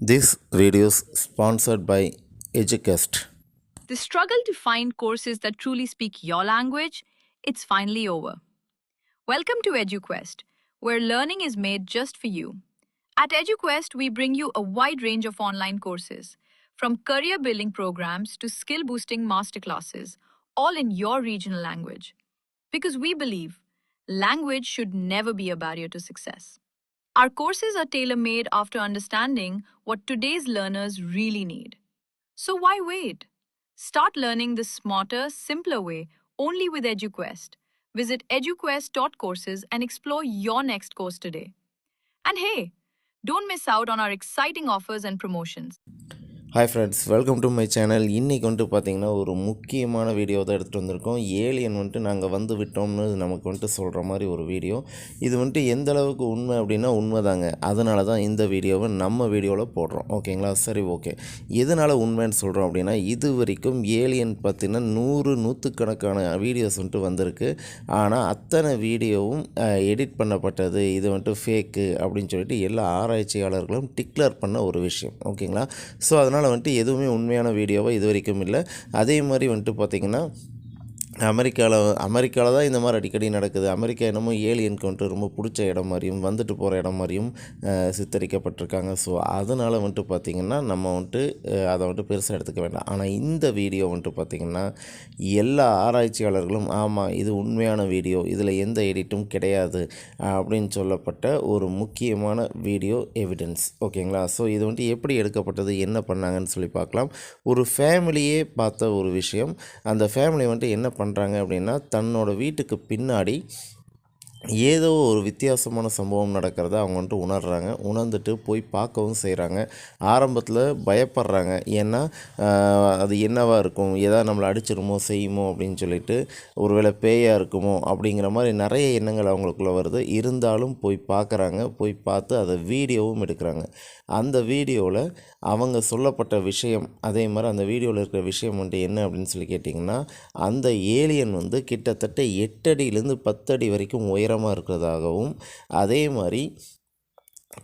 This video is sponsored by Educast. The struggle to find courses that truly speak your language, it's finally over. Welcome to EduQuest, where learning is made just for you. At EduQuest, we bring you a wide range of online courses, from career building programs to skill boosting masterclasses, all in your regional language. Because we believe language should never be a barrier to success. Our courses are tailor made after understanding what today's learners really need. So why wait? Start learning the smarter, simpler way only with EduQuest. Visit eduquest.courses and explore your next course today. And hey, don't miss out on our exciting offers and promotions. Hi friends, welcome to my channel. இன்றைக்கி வந்துட்டு பார்த்திங்கன்னா ஒரு முக்கியமான video தான் எடுத்துகிட்டு வந்திருக்கோம். Alien வந்துட்டு நாங்கள் வந்து விட்டோம்னு நமக்கு வந்துட்டு சொல்கிற மாதிரி ஒரு வீடியோ. இது வந்துட்டு எந்த அளவுக்கு உண்மை அப்படின்னா உண்மைதாங்க. அதனால தான் இந்த வீடியோவை நம்ம வீடியோவில் போடுறோம். ஓகேங்களா? சரி, ஓகே. எதனால் உண்மைன்னு சொல்கிறோம் அப்படின்னா, இது வரைக்கும் ஏலியன் பார்த்திங்கன்னா நூற்றுக்கணக்கான வீடியோஸ் வந்துட்டு வந்திருக்கு. ஆனால் அத்தனை வீடியோவும் எடிட் பண்ணப்பட்டது, இது வந்துட்டு ஃபேக்கு அப்படின்னு சொல்லிட்டு எல்லா ஆராய்ச்சியாளர்களும் டிக்ளேர் பண்ண ஒரு விஷயம். ஓகேங்களா? ஸோ அதனால் வந்துட்டு எதுவுமே உண்மையான வீடியோவாக இது வரைக்கும் இல்லை. அதே மாதிரி வந்துட்டு பார்த்திங்கன்னா அமெரிக்காவில் தான் இந்த மாதிரி அடிக்கடி நடக்குது. அமெரிக்கா என்னமோ ஏலியனுக்கு வந்துட்டு ரொம்ப பிடிச்ச இடம் மாதிரியும் வந்துட்டு போகிற இடம் மாதிரியும் சித்தரிக்கப்பட்டிருக்காங்க. ஸோ அதனால் வந்துட்டு பார்த்திங்கன்னா நம்ம வந்துட்டு அதை வந்துட்டு பெருசாக எடுத்துக்க வேண்டாம். ஆனால் இந்த வீடியோ வந்துட்டு பார்த்திங்கன்னா எல்லா ஆராய்ச்சியாளர்களும் ஆமாம் இது உண்மையான வீடியோ, இதில் எந்த எடிட்டும் கிடையாது அப்படின்னு சொல்லப்பட்ட ஒரு முக்கியமான வீடியோ எவிடன்ஸ். ஓகேங்களா? ஸோ இது வந்துட்டு எப்படி எடுக்கப்பட்டது, என்ன பண்ணாங்கன்னு சொல்லி பார்க்கலாம். ஒரு ஃபேமிலியே பார்த்த ஒரு விஷயம். அந்த ஃபேமிலி வந்துட்டு என்ன பண்ணுறாங்க அப்படின்னா, தன்னோட வீட்டுக்கு பின்னாடி ஏதோ ஒரு வித்தியாசமான சம்பவம் நடக்கிறத அவங்க வந்துட்டு உணர்கிறாங்க. உணர்ந்துட்டு போய் பார்க்கவும் செய்கிறாங்க. ஆரம்பத்தில் பயப்படுறாங்க. ஏன்னா அது என்னவாக இருக்கும், ஏதாவது நம்மளை அடிச்சிருமோ செய்யுமோ அப்படின்னு சொல்லிட்டு, ஒருவேளை பேயாக இருக்குமோ அப்படிங்கிற மாதிரி நிறைய எண்ணங்கள் அவங்களுக்குள்ளே வருது. இருந்தாலும் போய் பார்க்குறாங்க. போய் பார்த்து அதை வீடியோவும் எடுக்கிறாங்க. அந்த வீடியோவில் அவங்க சொல்லப்பட்ட விஷயம், அதே மாதிரி அந்த வீடியோவில் இருக்கிற விஷயம் வந்துட்டு என்ன அப்படின்னு சொல்லி கேட்டிங்கன்னா, அந்த ஏலியன் வந்து கிட்டத்தட்ட 8 அடியிலேருந்து 10 அடி வரைக்கும் உயரமாக இருக்கிறதாகவும், அதே மாதிரி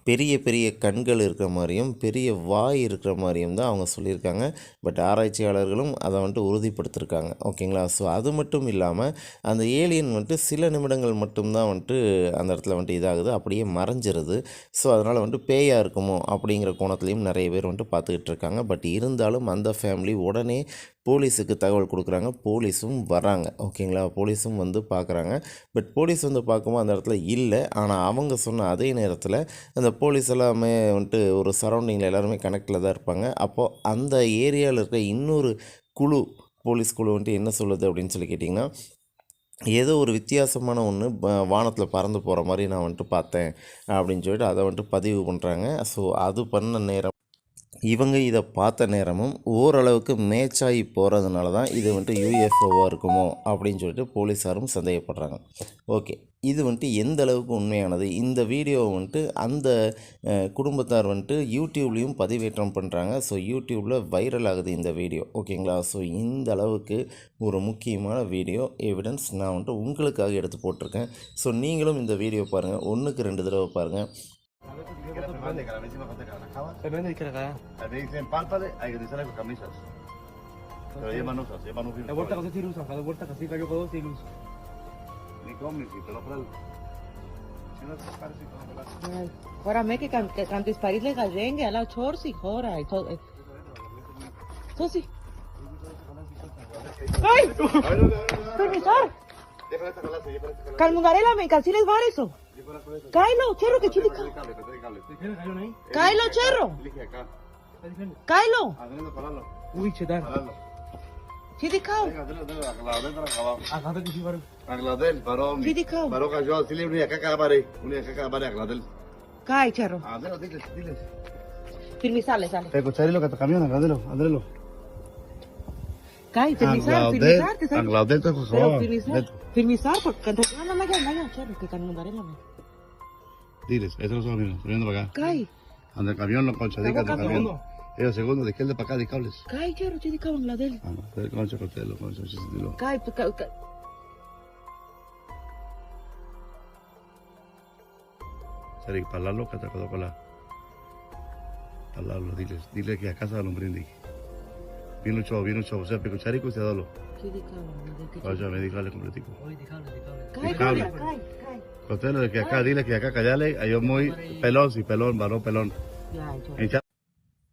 பெரிய பெரிய கண்கள் இருக்கிற மாதிரியும் பெரிய வாய் இருக்கிற மாதிரியும் தான் அவங்க சொல்லியிருக்காங்க. பட் ஆராய்ச்சியாளர்களும் அதை வந்துட்டு உறுதிப்படுத்திருக்காங்க. ஓகேங்களா? ஸோ அது மட்டும் இல்லாமல் அந்த ஏலியன் வந்துட்டு சில நிமிடங்கள் மட்டும்தான் வந்துட்டு அந்த இடத்துல வந்துட்டு இதாகுது, அப்படியே மறைஞ்சிருது. ஸோ அதனால் வந்துட்டு பேயாக இருக்குமோ அப்படிங்கிற கோணத்துலேயும் நிறைய பேர் வந்துட்டு பார்த்துக்கிட்டு இருக்காங்க. பட் இருந்தாலும் அந்த ஃபேமிலி உடனே போலீஸுக்கு தகவல் கொடுக்குறாங்க. போலீஸும் வராங்க. ஓகேங்களா? போலீஸும் வந்து பார்க்குறாங்க. பட் போலீஸ் வந்து பார்க்கும்போது அந்த இடத்துல இல்லை. ஆனால் அவங்க சொன்ன அதே நேரத்தில் அந்த போலீஸ் எல்லாமே வந்துட்டு ஒரு சரௌண்டிங்கில் எல்லாருமே கனெக்டில் தான் இருப்பாங்க. அப்போது அந்த ஏரியாவில் இருக்கிற இன்னொரு போலீஸ் குழு வந்துட்டு என்ன சொல்லுது அப்படின்னு சொல்லி கேட்டிங்கன்னா, ஏதோ ஒரு வித்தியாசமான ஒன்று வானத்தில் பறந்து போகிற மாதிரி நான் வந்துட்டு பார்த்தேன் அப்படின்னு சொல்லிட்டு அதை வந்துட்டு பதிவு பண்ணுறாங்க. ஸோ அது பண்ண நேரம் இவங்க இதை பார்த்த நேரமும் ஓரளவுக்கு மேட்ச் ஆகி போகிறதுனால தான் இது வந்துட்டு யூஎஃப்ஓவாக இருக்குமோ அப்படின்னு சொல்லிட்டு போலீஸாரும் சந்தேகப்படுறாங்க. ஓகே, இது வந்துட்டு எந்த அளவுக்கு உண்மையானது, இந்த வீடியோவை வந்துட்டு அந்த குடும்பத்தார் வந்துட்டு யூடியூப்லேயும் பதிவேற்றம் பண்ணுறாங்க. ஸோ யூடியூப்பில் வைரல் ஆகுது இந்த வீடியோ. ஓகேங்களா? ஸோ இந்த அளவுக்கு ஒரு முக்கியமான வீடியோ எவிடன்ஸ் நான் வந்துட்டு உங்களுக்காக எடுத்து போட்டிருக்கேன். ஸோ நீங்களும் இந்த வீடியோ பாருங்கள், 1க்கு 2 தடவை பாருங்கள். Pero no dice acá. Le dicen párpade, hay que utilizar con camisas. Pero llevan usas, llevan un La vuelta così si usa, la vuelta così cayó con dos y luz. Ni comen, si te lo prendo. Si no te parece con la Ora me che canti sparit le gallenghe alla chorsi, ora e to. Tosi. Ay! Permisar! Deja esta clase, lleva esta clase. Calmungarela me calcines vareso. Cailo, cerro que chidi. Cailo, cerro. Elige acá. Cailo. Adentro, paralo. Uy, che tal. Paralo. Chidi cao. Venga, dale, aclaradel para acabar. Acá te quisí varón. Aclaradel, varón. Chidi cao. Varón cayó, dile una acá cada pared. Una acá cada pared, aclaradel. Cai, cerro. Adentro, dile. Firmisar, sale. Escucharé lo que te camiona, aclaradelo, aclaradelo. Cai, firmisar, firmisar, te sale. Aclaradel, te Pero firmisar, porque canta. No, vaya, cerro, que calmungarela me. Diles, eso no son los míos, subiendo para acá. Cai. Anda el camión, los conchadicas del camión. Ellos segundo, de izquierda para acá, de cables. Cai, cerro, chidi cao en la del. Ah, no, del concho, cortelo, concho, dilo. Cai, Seri, parlarlo, que te quedó con la. Al hablo, dile que acá se lo brindí. Vino chavo, o sea, pero charico se dalo. ¿Qué de cabrón? Vaya, me dígale completico. Oye, déjalo. Cae, Cable. cae. Contelo de que acá, dile que acá callale, yo muy pelón, sí, pelón, varón pelón. Ya, yo. En cha-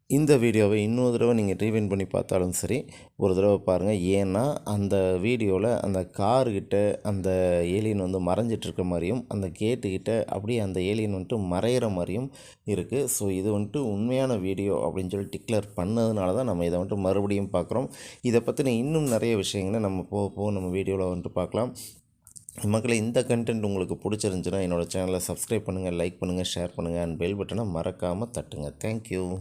இந்த வீடியோவை இன்னொரு தடவை நீங்கள் rewind பண்ணி பார்த்தாலும் சரி ஒரு தடவை பாருங்கள். ஏன்னா அந்த வீடியோவில் அந்த கார்கிட்ட அந்த ஏலியன் வந்து மறைஞ்சிட்டு இருக்க மாதிரியும் அந்த கேட்டுக்கிட்ட அப்படியே அந்த ஏலியன் வந்துட்டு மறையிற மாதிரியும் இருக்குது. ஸோ இது வந்துட்டு உண்மையான வீடியோ அப்படின்னு சொல்லி டிக்ளேர் பண்ணதுனால தான் நம்ம இதை வந்துட்டு மறுபடியும் பார்க்குறோம். இதை பற்றின இன்னும் நிறைய விஷயங்களை நம்ம போக நம்ம வீடியோவில் வந்துட்டு பார்க்கலாம். மக்களே, இந்த கண்டென்ட் உங்களுக்கு பிடிச்சிருந்துச்சுன்னா என்னோடய சேனலை சப்ஸ்கிரைப் பண்ணுங்கள், லைக் பண்ணுங்கள், ஷேர் பண்ணுங்கள் அண்ட் பெல் பட்டனை மறக்காமல் தட்டுங்க. தேங்க்யூ.